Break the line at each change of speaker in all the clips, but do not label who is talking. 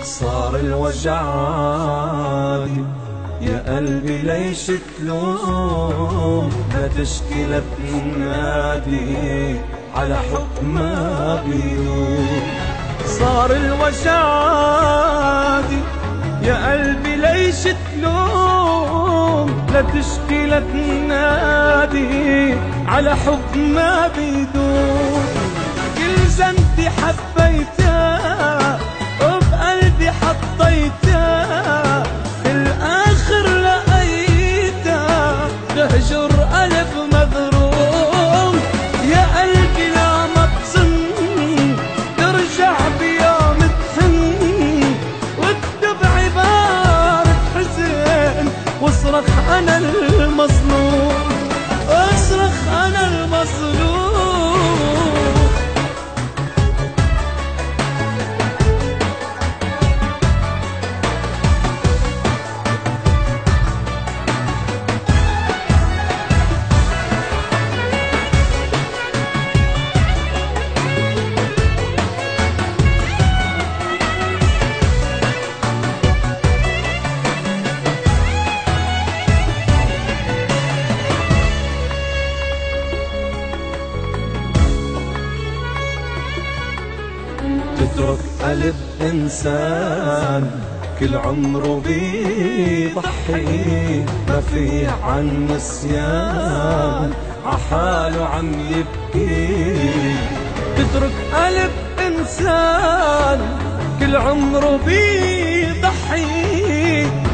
صار الوجع عادي، يا قلبي ليش تلوم؟ لا تشكي لا تنادي على حب ما بيدوم. صار الوجع عادي، يا قلبي ليش تلوم؟ لا تشكي لا تنادي على حب ما بيدوم. كل زنتي حبيتها وبقلبي حطيتها، في الآخر لقيتها تهجر قلب مغروم. يا قلبي لا ما تظن ترجع بيوم تحن، واكتب عبارة حزن واصرخ أنا المظلوم، اصرخ أنا المظلوم. تترك قلب إنسان كل عمره بيضحي، ما في عن نسيان عحاله عم يبكي. تترك قلب إنسان كل عمره بيضحي،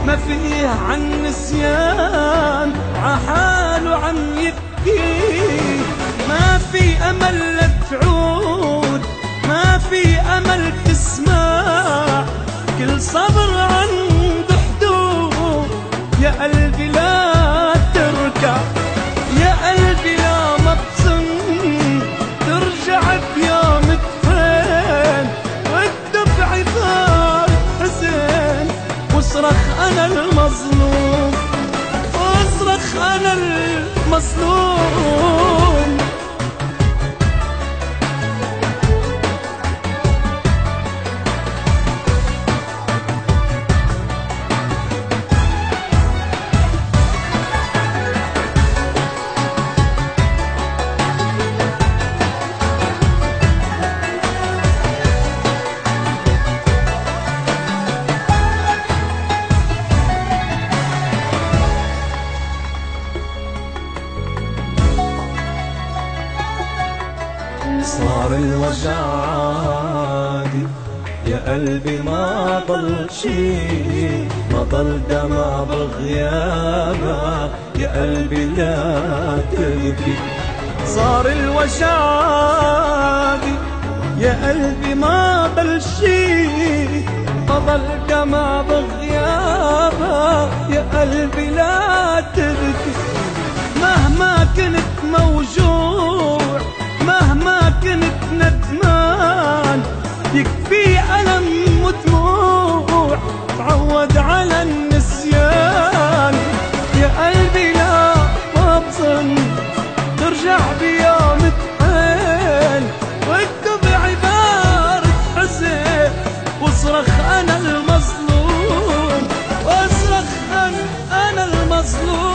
ما في عن نسيان عحاله عم يبكي. ما في أمل لا تعود، ما في أمل تسمع، كل صبر عنده حدود. يا قلبي لا ترجع، يا قلبي لا ما تظن ترجع بيوم تفين، واكتب عبارة حزن واصرخ أنا المظلوم، واصرخ أنا المظلوم. صار الوجع عادي، يا قلبي ما ضل شي، ما ضل دمع بغيابك، يا قلبي لا تبكي. صار الوجع عادي، يا قلبي ما ضل شي، ما ضل دمع بغيابك، يا قلبي لا تبكي. مهما كنت موجوع، مهما كنت ندمان، يكفي ألم ودموع تعود على النسيان. يا قلبي لا ما بظن ترجع بيوم تحن، واكتب عبارة حزن واصرخ أنا المظلوم، واصرخ أنا المظلوم.